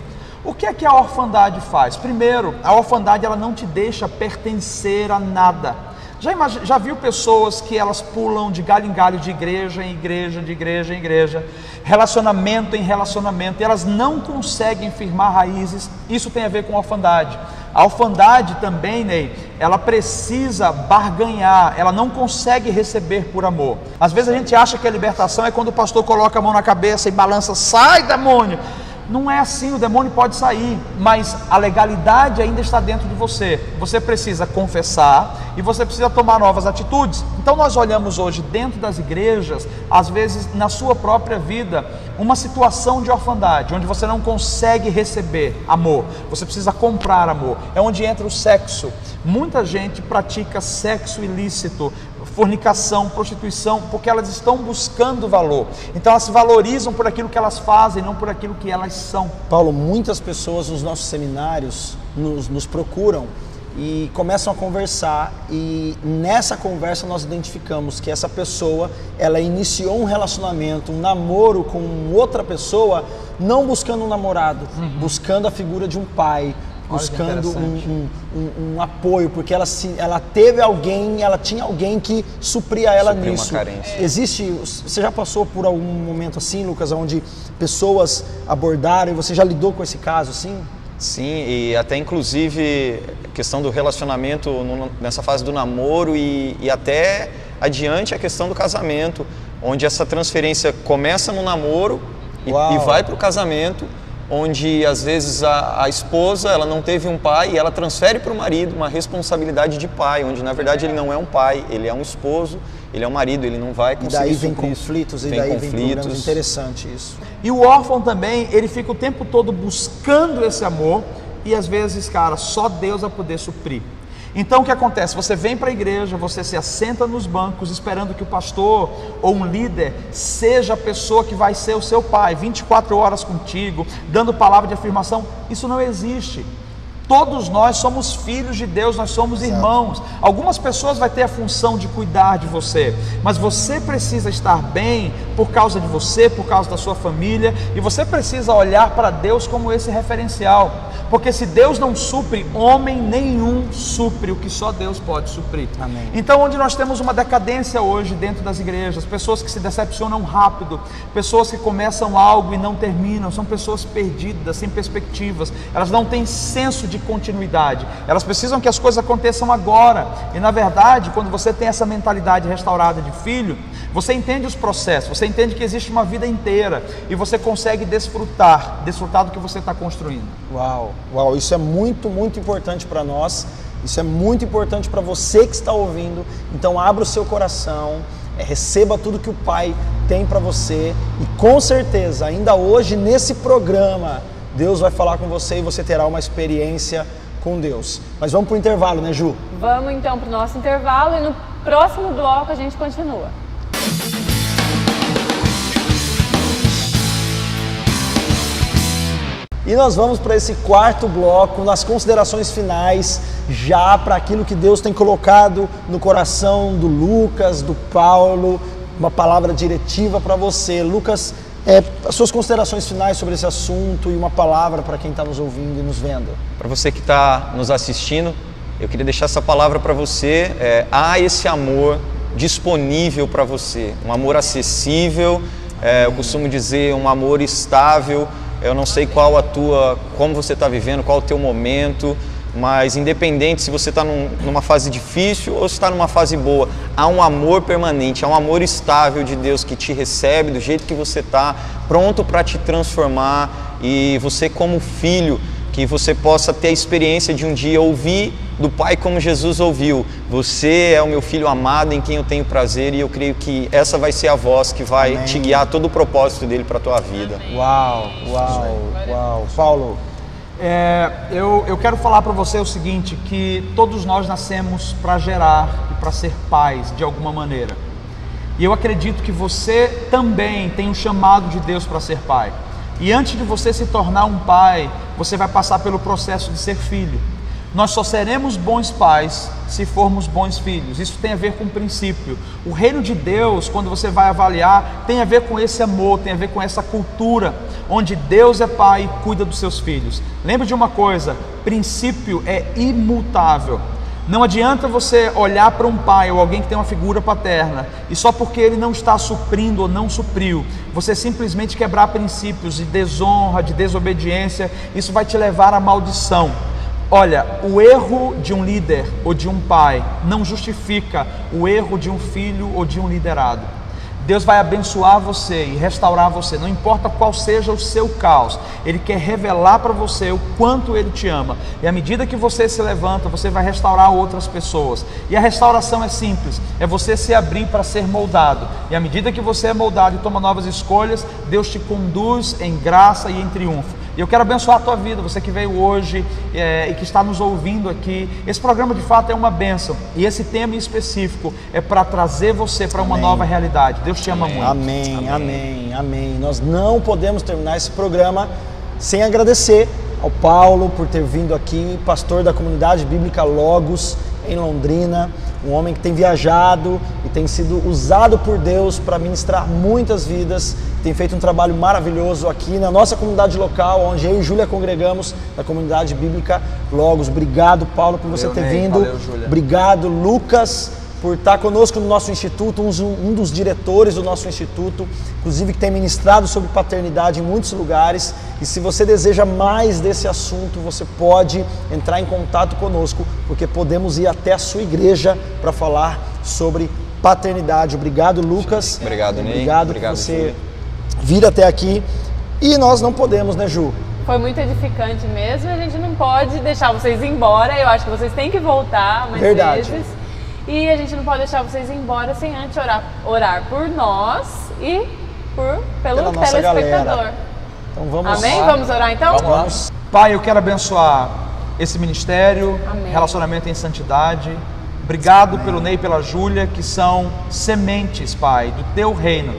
O que é que a orfandade faz? Primeiro, a orfandade ela não te deixa pertencer a nada. Já viu pessoas que elas pulam de galho em galho, de igreja em igreja, de igreja em igreja, relacionamento em relacionamento, e elas não conseguem firmar raízes? Isso tem a ver com a orfandade. A orfandade também, Ney, ela precisa barganhar, ela não consegue receber por amor. Às vezes a gente acha que a libertação é quando o pastor coloca a mão na cabeça e balança, sai demônio! Não é assim, o demônio pode sair, mas a legalidade ainda está dentro de você. Você precisa confessar e você precisa tomar novas atitudes. Então nós olhamos hoje dentro das igrejas, às vezes na sua própria vida, uma situação de orfandade, onde você não consegue receber amor, você precisa comprar amor. É onde entra o sexo. Muita gente pratica sexo ilícito, fornicação, prostituição, porque elas estão buscando valor. Então elas se valorizam por aquilo que elas fazem, não por aquilo que elas são. Paulo, muitas pessoas nos nossos seminários nos procuram e começam a conversar, e nessa conversa nós identificamos que essa pessoa, ela iniciou um relacionamento, um namoro com outra pessoa, não buscando um namorado, buscando a figura de um pai, buscando um apoio, porque ela teve alguém, ela tinha alguém que supria ela nisso. Uma carência. Existe, você já passou por algum momento assim, Lucas, onde pessoas abordaram e você já lidou com esse caso assim? Sim, e até inclusive a questão do relacionamento nessa fase do namoro e até adiante a questão do casamento, onde essa transferência começa no namoro e vai para o casamento, onde às vezes a esposa ela não teve um pai e ela transfere para o marido uma responsabilidade de pai, onde na verdade ele não é um pai, ele é um esposo, ele é um marido, ele não vai conseguir. E daí vem conflitos, e daí vem problemas. Interessante isso. E o órfão também, ele fica o tempo todo buscando esse amor, e às vezes, cara, só Deus vai poder suprir. Então o que acontece? Você vem para a igreja, você se assenta nos bancos esperando que o pastor ou um líder seja a pessoa que vai ser o seu pai, 24 horas contigo, dando palavra de afirmação. Isso não existe. Todos nós somos filhos de Deus, nós somos irmãos. Algumas pessoas vão ter a função de cuidar de você, mas você precisa estar bem por causa de você, por causa da sua família, e você precisa olhar para Deus como esse referencial, porque se Deus não supre, homem nenhum supre o que só Deus pode suprir. Amém. Então, onde nós temos uma decadência hoje dentro das igrejas, pessoas que se decepcionam rápido, pessoas que começam algo e não terminam, são pessoas perdidas, sem perspectivas, elas não têm senso de continuidade, elas precisam que as coisas aconteçam agora. E na verdade, quando você tem essa mentalidade restaurada de filho, você entende os processos, você entende que existe uma vida inteira e você consegue desfrutar do que você está construindo. Uau, isso é muito, muito importante para nós, isso é muito importante para você que está ouvindo. Então abra o seu coração, receba tudo que o Pai tem para você, e com certeza, ainda hoje nesse programa, Deus vai falar com você e você terá uma experiência com Deus. Mas vamos para o intervalo, né, Ju? Vamos então para o nosso intervalo, e no próximo bloco a gente continua. E nós vamos para esse quarto bloco, nas considerações finais, já para aquilo que Deus tem colocado no coração do Lucas, do Paulo, uma palavra diretiva para você. Lucas, as suas considerações finais sobre esse assunto e uma palavra para quem está nos ouvindo e nos vendo. Para você que está nos assistindo, eu queria deixar essa palavra para você. Há esse amor disponível para você, um amor acessível, eu costumo dizer um amor estável. Eu não sei como você está vivendo, qual o teu momento, mas independente se você está numa fase difícil ou se está numa fase boa, há um amor permanente, há um amor estável de Deus que te recebe do jeito que você está, pronto para te transformar, e você como filho, que você possa ter a experiência de um dia ouvir do Pai como Jesus ouviu: você é o meu filho amado em quem eu tenho prazer. E eu creio que essa vai ser a voz que vai te guiar todo o propósito dele para a tua vida. Uau. Paulo? Eu quero falar para você o seguinte, que todos nós nascemos para gerar e para ser pais de alguma maneira. E eu acredito que você também tem um chamado de Deus para ser pai. E antes de você se tornar um pai, você vai passar pelo processo de ser filho. Nós só seremos bons pais se formos bons filhos. Isso tem a ver com princípio. O reino de Deus, quando você vai avaliar, tem a ver com esse amor, tem a ver com essa cultura, onde Deus é pai e cuida dos seus filhos. Lembre de uma coisa, princípio é imutável. Não adianta você olhar para um pai ou alguém que tem uma figura paterna e só porque ele não está suprindo ou não supriu, você simplesmente quebrar princípios de desonra, de desobediência, isso vai te levar à maldição. Olha, o erro de um líder ou de um pai não justifica o erro de um filho ou de um liderado. Deus vai abençoar você e restaurar você, não importa qual seja o seu caos. Ele quer revelar para você o quanto Ele te ama. E à medida que você se levanta, você vai restaurar outras pessoas. E a restauração é simples, é você se abrir para ser moldado. E à medida que você é moldado e toma novas escolhas, Deus te conduz em graça e em triunfo. E eu quero abençoar a tua vida, você que veio hoje e que está nos ouvindo aqui. Esse programa de fato é uma bênção. E esse tema em específico é para trazer você para uma nova realidade. Deus te ama muito. Amém, amém, amém. Nós não podemos terminar esse programa sem agradecer ao Paulo por ter vindo aqui, pastor da comunidade bíblica Logos em Londrina, um homem que tem viajado e tem sido usado por Deus para ministrar muitas vidas, tem feito um trabalho maravilhoso aqui na nossa comunidade local, onde eu e Júlia congregamos, na comunidade bíblica Logos. Obrigado, Paulo, por você ter vindo. Valeu, Júlia. Obrigado, Lucas, por estar conosco no nosso instituto, um dos diretores do nosso instituto, inclusive que tem ministrado sobre paternidade em muitos lugares. E se você deseja mais desse assunto, você pode entrar em contato conosco, porque podemos ir até a sua igreja para falar sobre paternidade. Obrigado, Lucas. Obrigado, Ney. Obrigado por você vir até aqui. E nós não podemos, né, Ju? Foi muito edificante mesmo, a gente não pode deixar vocês ir embora, eu acho que vocês têm que voltar mais vezes. E a gente não pode deixar vocês ir embora sem antes orar por nós e pelo telespectador. Então vamos Amém? lá. Vamos orar então? Vamos. Pai, eu quero abençoar esse ministério, Amém. Relacionamento em Santidade. Obrigado pelo Ney e pela Júlia, que são sementes, Pai, do Teu reino.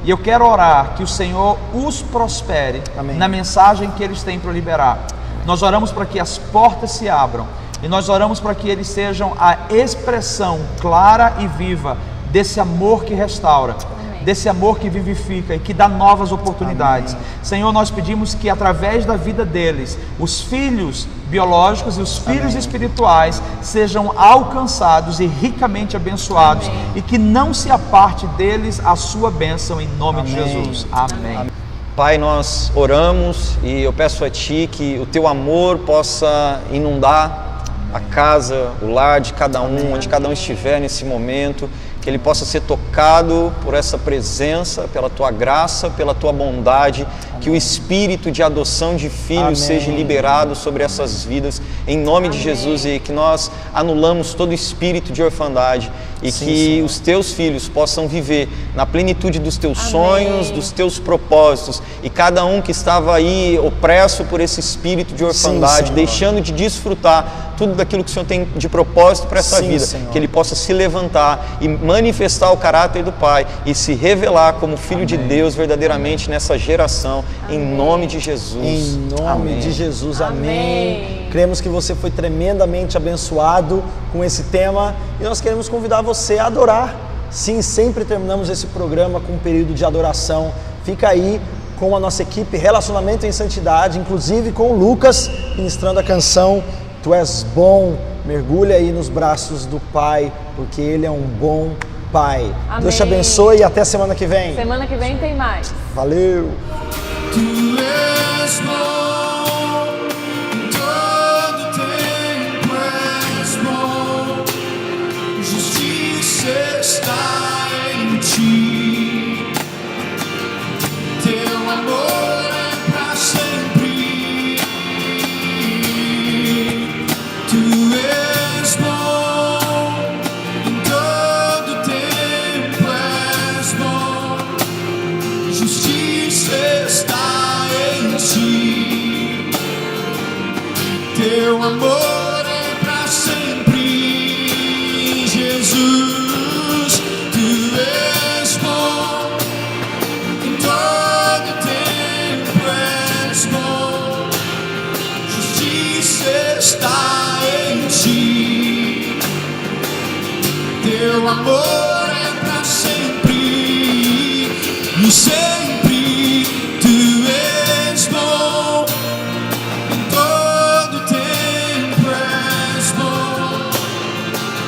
E eu quero orar que o Senhor os prospere na mensagem que eles têm para liberar. Nós oramos para que as portas se abram. E nós oramos para que eles sejam a expressão clara e viva desse amor que restaura, desse amor que vivifica e que dá novas oportunidades. Amém. Senhor, nós pedimos que através da vida deles, os filhos biológicos e os filhos espirituais sejam alcançados e ricamente abençoados e que não se aparte deles a sua bênção em nome de Jesus. Amém. Pai, nós oramos e eu peço a Ti que o Teu amor possa inundar a casa, o lar de cada um, onde cada um estiver nesse momento, que ele possa ser tocado por essa presença, pela Tua graça, pela Tua bondade, que o espírito de adoção de filhos seja liberado sobre essas vidas, em nome de Jesus, e que nós anulamos todo espírito de orfandade e que os Teus filhos possam viver na plenitude dos Teus sonhos, dos Teus propósitos, e cada um que estava aí opresso por esse espírito de orfandade, deixando de desfrutar tudo daquilo que o Senhor tem de propósito para essa vida, que ele possa se levantar e manifestar o caráter do Pai e se revelar como Filho de Deus verdadeiramente nessa geração, em nome de Jesus. Em nome de Jesus, amém. Cremos que você foi tremendamente abençoado com esse tema e nós queremos convidar você a adorar. Sim, sempre terminamos esse programa com um período de adoração. Fica aí com a nossa equipe Relacionamento em Santidade, inclusive com o Lucas ministrando a canção Tu és bom. Mergulha aí nos braços do Pai, porque Ele é um bom Pai. Amém. Deus te abençoe e até semana que vem. Semana que vem tem mais. Valeu! Tu és bom, em todo tempo és bom, justiça está em Ti, Teu amor é para sempre. Tu és bom, em todo tempo és bom, justiça está em Ti, Teu amor é para sempre. Jesus, Tu amor é pra sempre, e sempre tu és bom. Em todo tempo és bom.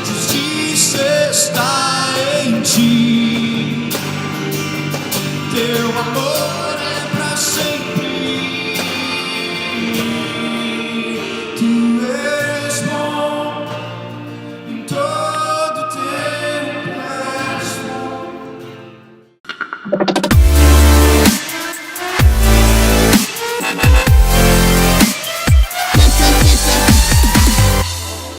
Justiça está em ti. Teu amor é pra sempre. Tu és bom. Em todo tempo és bom.